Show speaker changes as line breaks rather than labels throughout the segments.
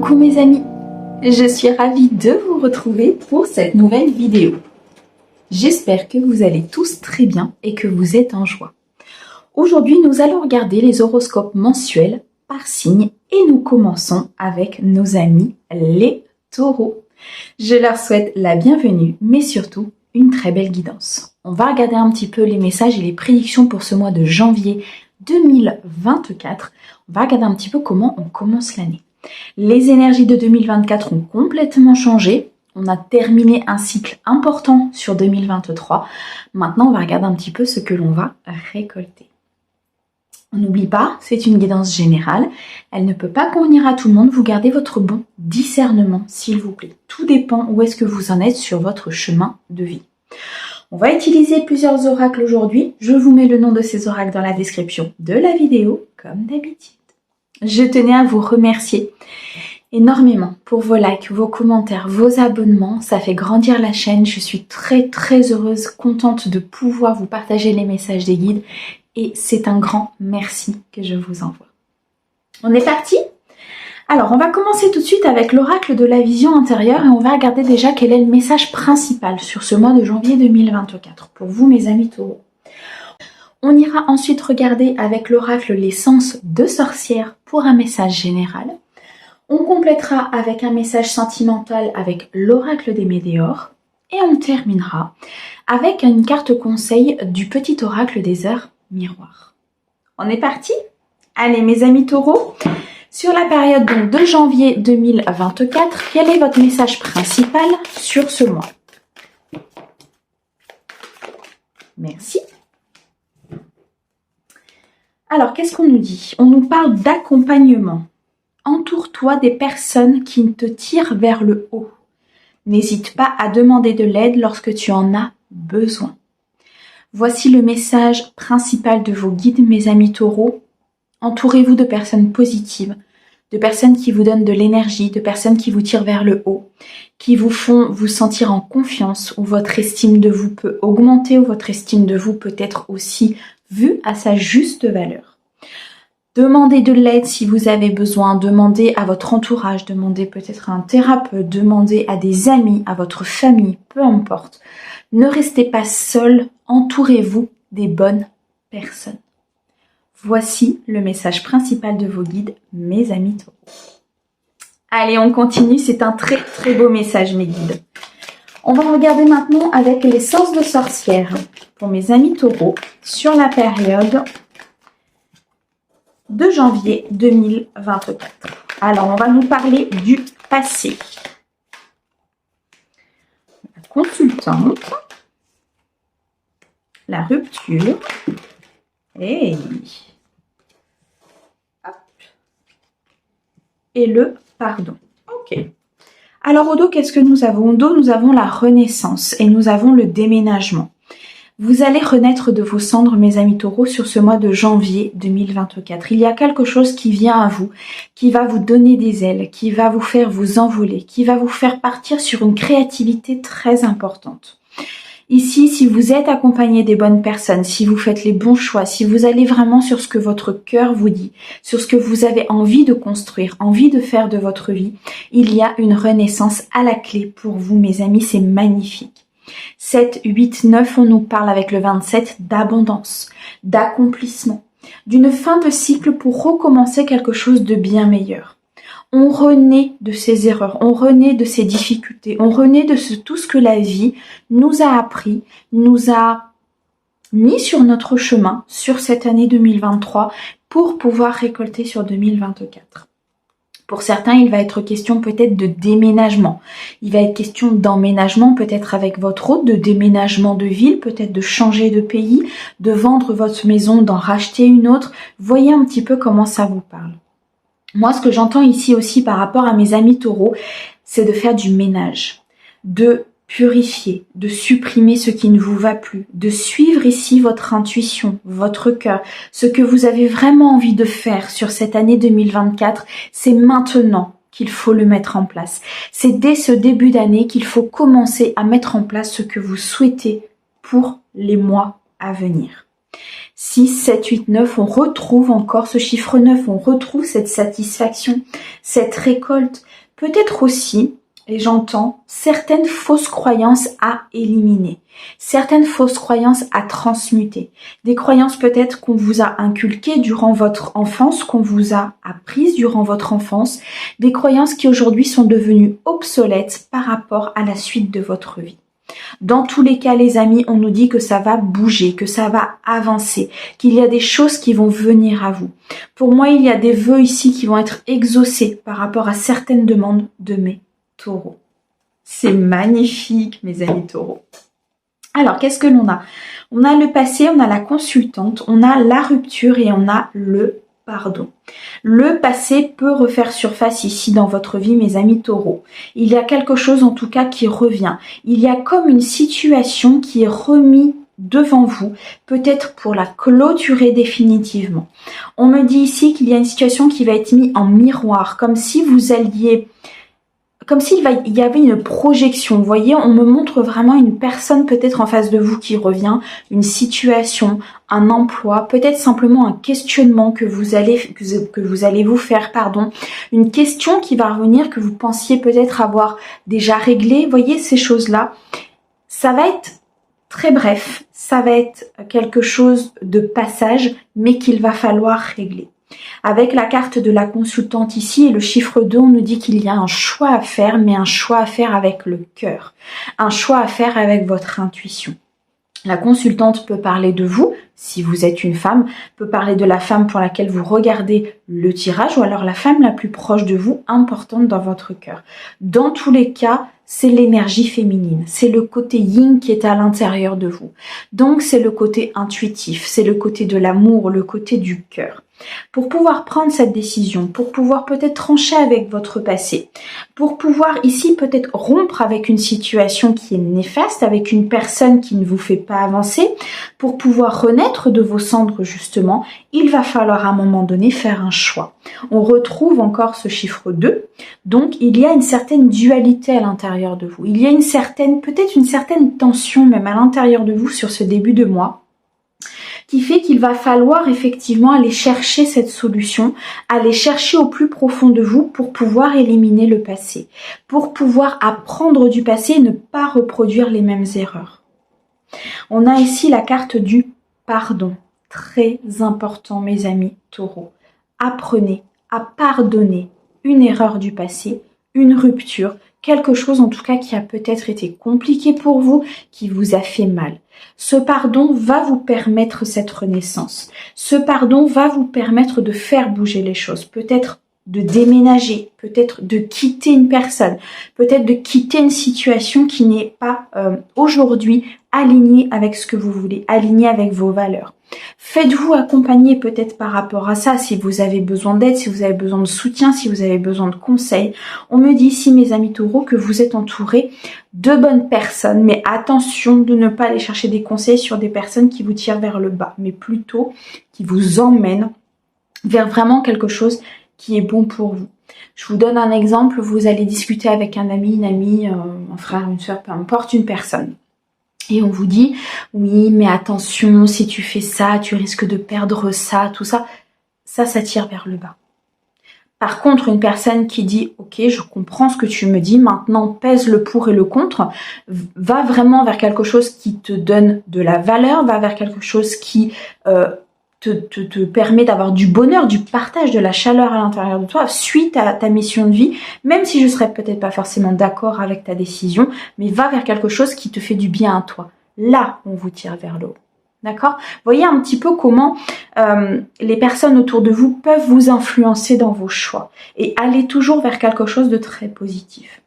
Coucou mes amis, je suis ravie de vous retrouver pour cette nouvelle vidéo. J'espère que vous allez tous très bien et que vous êtes en joie. Aujourd'hui, nous allons regarder les horoscopes mensuels par signe et nous commençons avec nos amis les taureaux. Je leur souhaite la bienvenue, mais surtout une très belle guidance. On va regarder un petit peu les messages et les prédictions pour ce mois de janvier 2024. On va regarder un petit peu comment on commence l'année. Les énergies de 2024 ont complètement changé. On a terminé un cycle important sur 2023. Maintenant, on va regarder un petit peu ce que l'on va récolter. On n'oublie pas, c'est une guidance générale. Elle ne peut pas convenir à tout le monde. Vous gardez votre bon discernement, s'il vous plaît. Tout dépend où est-ce que vous en êtes sur votre chemin de vie. On va utiliser plusieurs oracles aujourd'hui. Je vous mets le nom de ces oracles dans la description de la vidéo, comme d'habitude. Je tenais à vous remercier énormément pour vos likes, vos commentaires, vos abonnements. Ça fait grandir la chaîne. Je suis très heureuse, contente de pouvoir vous partager les messages des guides. Et c'est un grand merci que je vous envoie. On est parti ? Alors, on va commencer tout de suite avec l'oracle de la vision intérieure et on va regarder déjà quel est le message principal sur ce mois de janvier 2024 pour vous, mes amis taureaux. On ira ensuite regarder avec l'oracle les sens de sorcière pour un message général. On complétera avec un message sentimental avec l'oracle des météores. Et on terminera avec une carte conseil du petit oracle des heures miroirs. On est parti ? Allez mes amis taureaux, sur la période donc de janvier 2024, quel est votre message principal sur ce mois ? Merci. Alors, qu'est-ce qu'on nous dit ? On nous parle d'accompagnement. Entoure-toi des personnes qui te tirent vers le haut. N'hésite pas à demander de l'aide lorsque tu en as besoin. Voici le message principal de vos guides, mes amis taureaux. Entourez-vous de personnes positives, de personnes qui vous donnent de l'énergie, de personnes qui vous tirent vers le haut, qui vous font vous sentir en confiance, où votre estime de vous peut augmenter, où votre estime de vous peut être aussi vue à sa juste valeur. Demandez de l'aide si vous avez besoin, demandez à votre entourage, demandez peut-être à un thérapeute, demandez à des amis, à votre famille, peu importe. Ne restez pas seul, entourez-vous des bonnes personnes. Voici le message principal de vos guides, mes amis taureaux. Allez, on continue, c'est un très beau message, mes guides. On va regarder maintenant avec les sens de sorcière pour mes amis taureaux sur la période de janvier 2024. Alors, on va nous parler du passé. La consultante, la rupture et le pardon. Ok. Alors au dos, qu'est-ce que nous avons ? Au dos, nous avons la renaissance et nous avons le déménagement. Vous allez renaître de vos cendres, mes amis taureaux, sur ce mois de janvier 2024. Il y a quelque chose qui vient à vous, qui va vous donner des ailes, qui va vous faire vous envoler, qui va vous faire partir sur une créativité très importante. Ici, si vous êtes accompagné des bonnes personnes, si vous faites les bons choix, si vous allez vraiment sur ce que votre cœur vous dit, sur ce que vous avez envie de construire, envie de faire de votre vie, il y a une renaissance à la clé pour vous, mes amis, c'est magnifique. 7, 8, 9, on nous parle avec le 27 d'abondance, d'accomplissement, d'une fin de cycle pour recommencer quelque chose de bien meilleur. On renaît de ses erreurs, on renaît de ses difficultés, on renaît de tout ce que la vie nous a appris, nous a mis sur notre chemin sur cette année 2023 pour pouvoir récolter sur 2024. Pour certains, il va être question peut-être de déménagement. Il va être question d'emménagement peut-être avec votre hôte, de déménagement de ville, peut-être de changer de pays, de vendre votre maison, d'en racheter une autre. Voyez un petit peu comment ça vous parle. Moi, ce que j'entends ici aussi par rapport à mes amis taureaux, c'est de faire du ménage, de purifier, de supprimer ce qui ne vous va plus, de suivre ici votre intuition, votre cœur, ce que vous avez vraiment envie de faire sur cette année 2024, c'est maintenant qu'il faut le mettre en place. C'est dès ce début d'année qu'il faut commencer à mettre en place ce que vous souhaitez pour les mois à venir. 6, 7, 8, 9, on retrouve encore ce chiffre 9, on retrouve cette satisfaction, cette récolte. Peut-être aussi, et j'entends, certaines fausses croyances à éliminer, certaines fausses croyances à transmuter, des croyances peut-être qu'on vous a inculquées durant votre enfance, qu'on vous a apprises durant votre enfance, des croyances qui aujourd'hui sont devenues obsolètes par rapport à la suite de votre vie. Dans tous les cas, les amis, on nous dit que ça va bouger, que ça va avancer, qu'il y a des choses qui vont venir à vous. Pour moi, il y a des vœux ici qui vont être exaucés par rapport à certaines demandes de mes taureaux. C'est magnifique, mes amis taureaux. Alors, qu'est-ce que l'on a? On a le passé, on a la consultante, on a la rupture et on a le pardon. Le passé peut refaire surface ici dans votre vie, mes amis taureaux. Il y a quelque chose en tout cas qui revient. Il y a comme une situation qui est remise devant vous, peut-être pour la clôturer définitivement. On me dit ici qu'il y a une situation qui va être mise en miroir, comme si vous alliez... Comme s'il y avait une projection, vous voyez, on me montre vraiment une personne peut-être en face de vous qui revient, une situation, un emploi, peut-être simplement un questionnement que vous allez vous faire, une question qui va revenir que vous pensiez peut-être avoir déjà réglé. Vous voyez ces choses-là, ça va être très bref, ça va être quelque chose de passage, mais qu'il va falloir régler. Avec la carte de la consultante ici et le chiffre 2, on nous dit qu'il y a un choix à faire, mais un choix à faire avec le cœur. Un choix à faire avec votre intuition. La consultante peut parler de vous, si vous êtes une femme, peut parler de la femme pour laquelle vous regardez le tirage, ou alors la femme la plus proche de vous, importante dans votre cœur. Dans tous les cas, c'est l'énergie féminine, c'est le côté yin qui est à l'intérieur de vous. Donc c'est le côté intuitif, c'est le côté de l'amour, le côté du cœur. Pour pouvoir prendre cette décision, pour pouvoir peut-être trancher avec votre passé, pour pouvoir ici peut-être rompre avec une situation qui est néfaste, avec une personne qui ne vous fait pas avancer, pour pouvoir renaître de vos cendres justement, il va falloir à un moment donné faire un choix. On retrouve encore ce chiffre 2, donc il y a une certaine dualité à l'intérieur de vous. Il y a peut-être une certaine tension même à l'intérieur de vous sur ce début de mois, qui fait qu'il va falloir effectivement aller chercher cette solution, aller chercher au plus profond de vous pour pouvoir éliminer le passé, pour pouvoir apprendre du passé et ne pas reproduire les mêmes erreurs. On a ici la carte du pardon, très important mes amis taureaux. Apprenez à pardonner une erreur du passé, une rupture, quelque chose en tout cas qui a peut-être été compliqué pour vous, qui vous a fait mal. Ce pardon va vous permettre cette renaissance. Ce pardon va vous permettre de faire bouger les choses, peut-être de déménager, peut-être de quitter une personne, peut-être de quitter une situation qui n'est pas aujourd'hui alignée avec ce que vous voulez, alignée avec vos valeurs. Faites-vous accompagner peut-être par rapport à ça, si vous avez besoin d'aide, si vous avez besoin de soutien, si vous avez besoin de conseils. On me dit ici, mes amis taureaux, que vous êtes entourés de bonnes personnes, mais attention de ne pas aller chercher des conseils sur des personnes qui vous tirent vers le bas, mais plutôt qui vous emmènent vers vraiment quelque chose qui est bon pour vous. Je vous donne un exemple, vous allez discuter avec un ami, une amie, un frère, une soeur, peu importe, une personne. Et on vous dit, oui, mais attention, si tu fais ça, tu risques de perdre ça, tout ça. Ça tire vers le bas. Par contre, une personne qui dit, ok, je comprends ce que tu me dis, maintenant pèse le pour et le contre, va vraiment vers quelque chose qui te donne de la valeur, va vers quelque chose qui te permet d'avoir du bonheur, du partage, de la chaleur à l'intérieur de toi, suite à ta mission de vie, même si je serais peut-être pas forcément d'accord avec ta décision, mais va vers quelque chose qui te fait du bien à toi. Là, on vous tire vers le haut. D'accord? Voyez un petit peu comment les personnes autour de vous peuvent vous influencer dans vos choix et aller toujours vers quelque chose de très positif.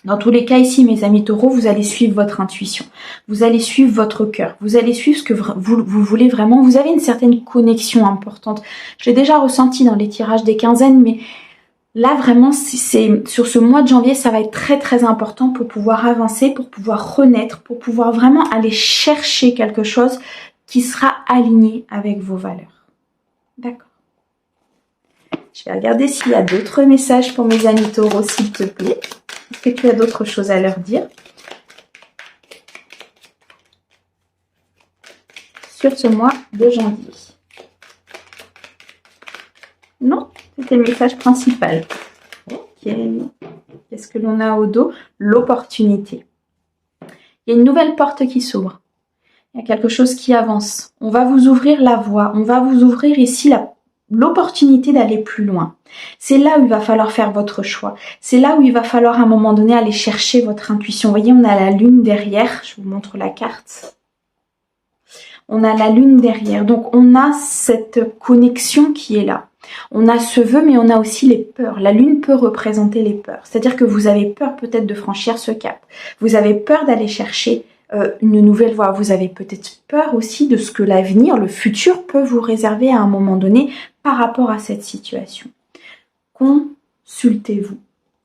Dans tous les cas ici, mes amis taureaux, vous allez suivre votre intuition, vous allez suivre votre cœur, vous allez suivre ce que vous voulez vraiment. Vous avez une certaine connexion importante. Je l'ai déjà ressenti dans les tirages des quinzaines, mais là vraiment, c'est sur ce mois de janvier, ça va être très très important pour pouvoir avancer, pour pouvoir renaître, pour pouvoir vraiment aller chercher quelque chose qui sera aligné avec vos valeurs. D'accord. Je vais regarder s'il y a d'autres messages pour mes amis taureaux, s'il te plaît. Est-ce que tu as d'autres choses à leur dire? sur ce mois de janvier. Non, c'était le message principal. Ok. Qu'est-ce que l'on a au dos? L'opportunité. Il y a une nouvelle porte qui s'ouvre. Il y a quelque chose qui avance. On va vous ouvrir la voie. On va vous ouvrir ici l'opportunité d'aller plus loin. C'est là où il va falloir faire votre choix. C'est là où il va falloir à un moment donné aller chercher votre intuition. Vous voyez, on a la lune derrière. Je vous montre la carte. On a la lune derrière. Donc, on a cette connexion qui est là. On a ce vœu, mais on a aussi les peurs. La lune peut représenter les peurs. C'est-à-dire que vous avez peur peut-être de franchir ce cap. Vous avez peur d'aller chercher une nouvelle voie. Vous avez peut-être peur aussi de ce que l'avenir, le futur peut vous réserver à un moment donné par rapport à cette situation. Consultez-vous.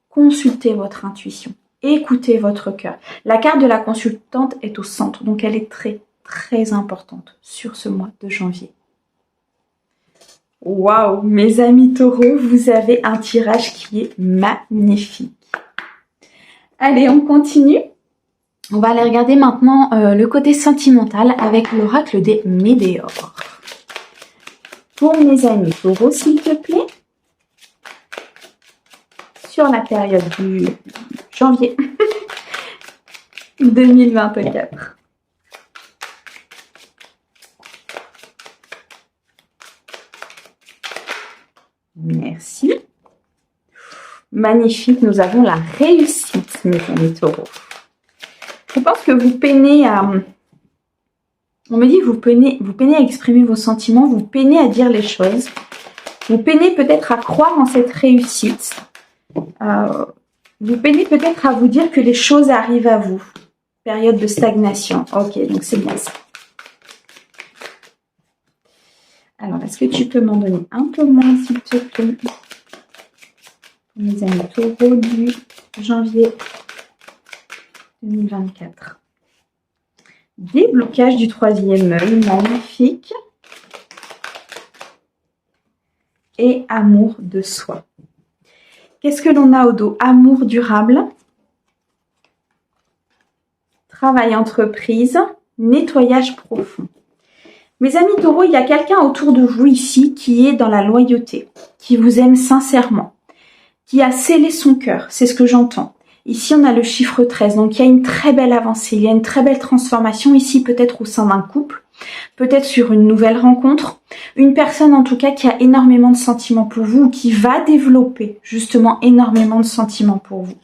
Consultez votre intuition. Écoutez votre cœur. La carte de la consultante est au centre, donc elle est très, très importante sur ce mois de janvier. Waouh, mes amis taureaux, vous avez un tirage qui est magnifique. Allez, on continue. On va aller regarder maintenant le côté sentimental avec l'oracle des météores. Pour mes amis taureaux, s'il te plaît, sur la période du janvier 2024. Merci. Magnifique, nous avons la réussite, mes amis taureaux. Je pense que vous peinez à... On me dit que vous peinez à exprimer vos sentiments, vous peinez à dire les choses. Vous peinez peut-être à croire en cette réussite. Vous peinez peut-être à vous dire que les choses arrivent à vous. Période de stagnation. Ok, donc c'est bien ça. Alors, est-ce que tu peux m'en donner un peu moins, s'il te plaît? Mes amis taureaux du janvier 2024. Déblocage du troisième œil, magnifique. Et amour de soi. Qu'est-ce que l'on a au dos? Amour durable. Travail entreprise. Nettoyage profond. Mes amis taureaux, il y a quelqu'un autour de vous ici qui est dans la loyauté, qui vous aime sincèrement, qui a scellé son cœur, c'est ce que j'entends. Ici, on a le chiffre 13, donc il y a une très belle avancée, il y a une très belle transformation ici, peut-être au sein d'un couple, peut-être sur une nouvelle rencontre, une personne en tout cas qui a énormément de sentiments pour vous, ou qui va développer justement énormément de sentiments pour vous.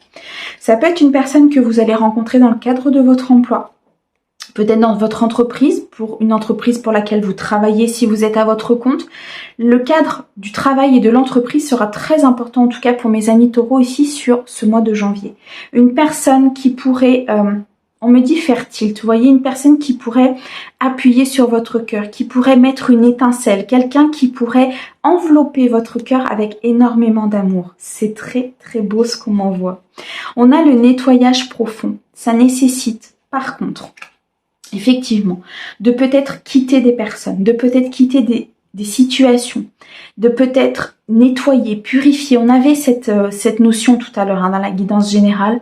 Ça peut être une personne que vous allez rencontrer dans le cadre de votre emploi, peut-être dans votre entreprise, pour une entreprise pour laquelle vous travaillez si vous êtes à votre compte. Le cadre du travail et de l'entreprise sera très important, en tout cas pour mes amis taureaux ici sur ce mois de janvier. Une personne qui pourrait, on me dit faire tilt, vous voyez, une personne qui pourrait appuyer sur votre cœur, qui pourrait mettre une étincelle, quelqu'un qui pourrait envelopper votre cœur avec énormément d'amour. C'est très très beau ce qu'on m'envoie. On a le nettoyage profond, ça nécessite par contre effectivement, de peut-être quitter des personnes, de peut-être quitter des situations, de peut-être nettoyer, purifier. On avait cette notion tout à l'heure dans la guidance générale,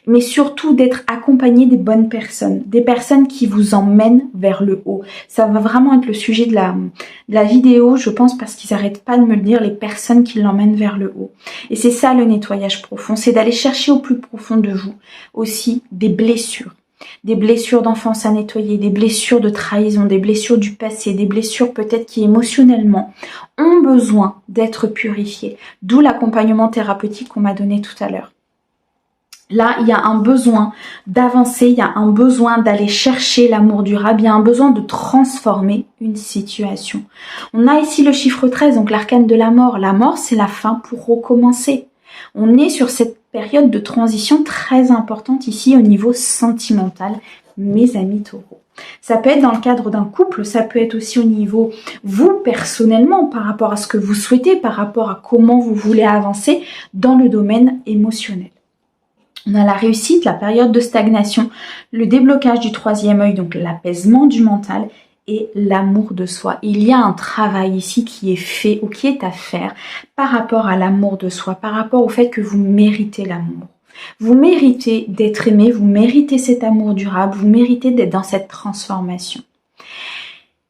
mais surtout d'être accompagné des bonnes personnes, des personnes qui vous emmènent vers le haut. Ça va vraiment être le sujet de la vidéo, je pense, parce qu'ils n'arrêtent pas de me le dire, les personnes qui l'emmènent vers le haut. Et c'est ça le nettoyage profond, c'est d'aller chercher au plus profond de vous aussi des blessures. Des blessures d'enfance à nettoyer, des blessures de trahison, des blessures du passé, des blessures peut-être qui émotionnellement ont besoin d'être purifiées. D'où l'accompagnement thérapeutique qu'on m'a donné tout à l'heure. Là, il y a un besoin d'avancer, il y a un besoin d'aller chercher l'amour durable, il y a un besoin de transformer une situation. On a ici le chiffre 13, donc l'arcane de la mort. La mort, c'est la fin pour recommencer. On est sur cette période de transition très importante ici au niveau sentimental, mes amis taureaux. Ça peut être dans le cadre d'un couple, ça peut être aussi au niveau, vous personnellement, par rapport à ce que vous souhaitez, par rapport à comment vous voulez avancer dans le domaine émotionnel. On a la réussite, la période de stagnation, le déblocage du troisième œil, donc l'apaisement du mental et l'amour de soi. Il y a un travail ici qui est fait ou qui est à faire par rapport à l'amour de soi, par rapport au fait que vous méritez l'amour. Vous méritez d'être aimé, vous méritez cet amour durable, vous méritez d'être dans cette transformation.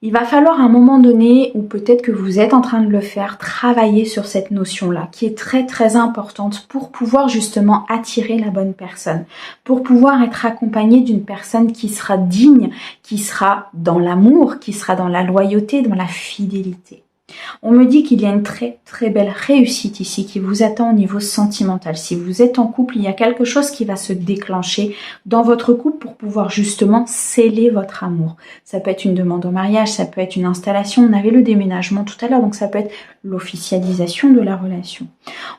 Il va falloir à un moment donné, ou peut-être que vous êtes en train de le faire, travailler sur cette notion-là, qui est très très importante pour pouvoir justement attirer la bonne personne, pour pouvoir être accompagné d'une personne qui sera digne, qui sera dans l'amour, qui sera dans la loyauté, dans la fidélité. On me dit qu'il y a une très très belle réussite ici qui vous attend au niveau sentimental. Si vous êtes en couple, il y a quelque chose qui va se déclencher dans votre couple pour pouvoir justement sceller votre amour. Ça peut être une demande au mariage, ça peut être une installation. On avait le déménagement tout à l'heure, donc ça peut être l'officialisation de la relation.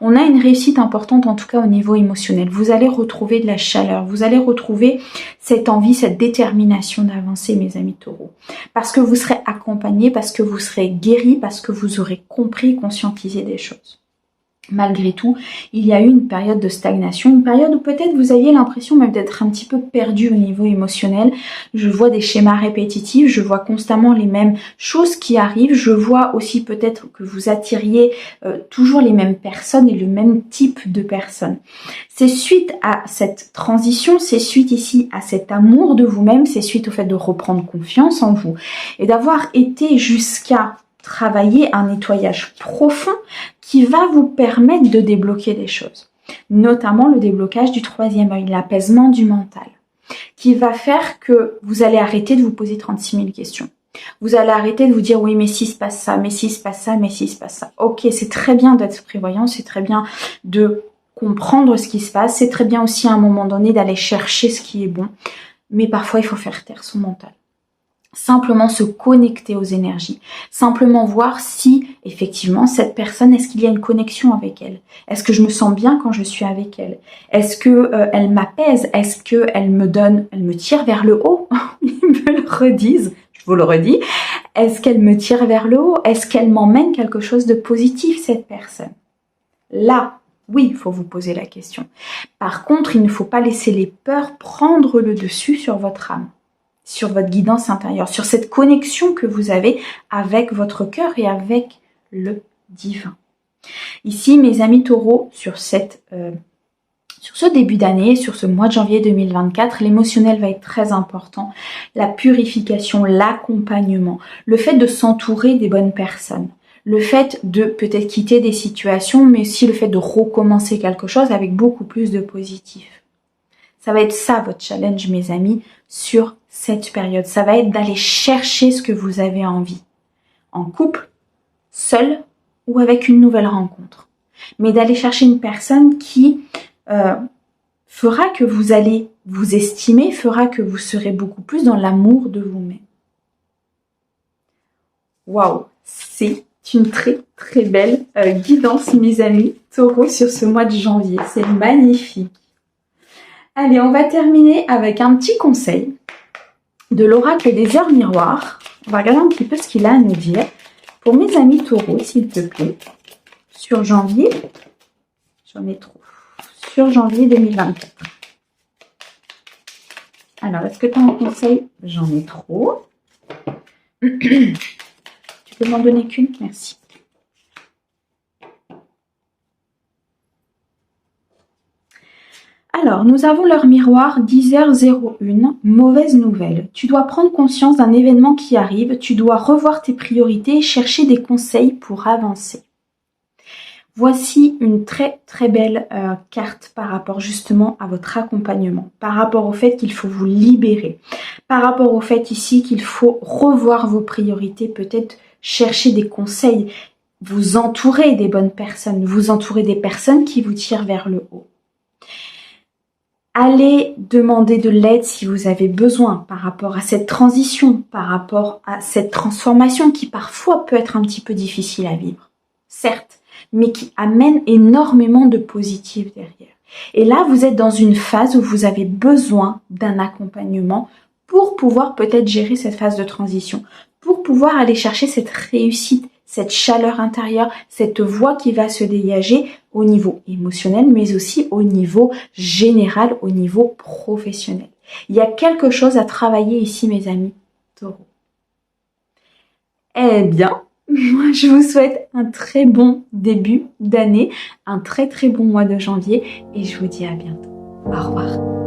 On a une réussite importante en tout cas au niveau émotionnel. Vous allez retrouver de la chaleur, vous allez retrouver cette envie, cette détermination d'avancer, mes amis taureaux. Parce que vous serez accompagné, parce que vous serez guéri, parce que vous aurez compris, conscientisé des choses. Malgré tout, il y a eu une période de stagnation, une période où peut-être vous aviez l'impression même d'être un petit peu perdu au niveau émotionnel. Je vois des schémas répétitifs, je vois constamment les mêmes choses qui arrivent, je vois aussi peut-être que vous attiriez toujours les mêmes personnes et le même type de personnes. C'est suite à cette transition, c'est suite ici à cet amour de vous-même, c'est suite au fait de reprendre confiance en vous et d'avoir été jusqu'à travailler un nettoyage profond qui va vous permettre de débloquer des choses, notamment le déblocage du troisième œil, l'apaisement du mental, qui va faire que vous allez arrêter de vous poser 36 000 questions. Vous allez arrêter de vous dire oui mais si se passe ça, mais si se passe ça, mais si se passe ça. Ok, c'est très bien d'être prévoyant, c'est très bien de comprendre ce qui se passe, c'est très bien aussi à un moment donné d'aller chercher ce qui est bon, mais parfois il faut faire taire son mental. Simplement se connecter aux énergies, simplement voir si effectivement cette personne, est-ce qu'il y a une connexion avec elle, est-ce que je me sens bien quand je suis avec elle, est-ce que elle m'apaise, est-ce que elle me tire vers le haut, ils me le redisent, je vous le redis, est-ce qu'elle me tire vers le haut, est-ce qu'elle m'emmène quelque chose de positif cette personne. Là, oui, il faut vous poser la question. Par contre, il ne faut pas laisser les peurs prendre le dessus sur votre âme, sur votre guidance intérieure, sur cette connexion que vous avez avec votre cœur et avec le divin. Ici, mes amis taureaux, sur ce début d'année, sur ce mois de janvier 2024, l'émotionnel va être très important. La purification, l'accompagnement, le fait de s'entourer des bonnes personnes, le fait de peut-être quitter des situations, mais aussi le fait de recommencer quelque chose avec beaucoup plus de positif. Ça va être ça votre challenge, mes amis, sur cette période. Ça va être d'aller chercher ce que vous avez envie. En couple, seul ou avec une nouvelle rencontre. Mais d'aller chercher une personne qui fera que vous allez vous estimer, fera que vous serez beaucoup plus dans l'amour de vous-même. Waouh, c'est une très très belle guidance, mes amis taureaux, sur ce mois de janvier. C'est magnifique. Allez, on va terminer avec un petit conseil de l'oracle des heures miroirs. On va regarder un petit peu ce qu'il a à nous dire. Pour mes amis taureaux, s'il te plaît, sur janvier, j'en ai trop, sur janvier 2024. Alors, est-ce que tu as un conseil? J'en ai trop. Tu peux m'en donner qu'une? Merci. Alors, nous avons l'heure miroir 10h01, mauvaise nouvelle. Tu dois prendre conscience d'un événement qui arrive, tu dois revoir tes priorités et chercher des conseils pour avancer. Voici une très très belle carte par rapport justement à votre accompagnement, par rapport au fait qu'il faut vous libérer, par rapport au fait ici qu'il faut revoir vos priorités, peut-être chercher des conseils, vous entourer des bonnes personnes, vous entourer des personnes qui vous tirent vers le haut. Allez demander de l'aide si vous avez besoin par rapport à cette transition, par rapport à cette transformation qui parfois peut être un petit peu difficile à vivre, certes, mais qui amène énormément de positif derrière. Et là, vous êtes dans une phase où vous avez besoin d'un accompagnement pour pouvoir peut-être gérer cette phase de transition, pour pouvoir aller chercher cette réussite, cette chaleur intérieure, cette voix qui va se dégager au niveau émotionnel, mais aussi au niveau général, au niveau professionnel. Il y a quelque chose à travailler ici, mes amis taureaux. Eh bien, moi, je vous souhaite un très bon début d'année, un très très bon mois de janvier et je vous dis à bientôt. Au revoir.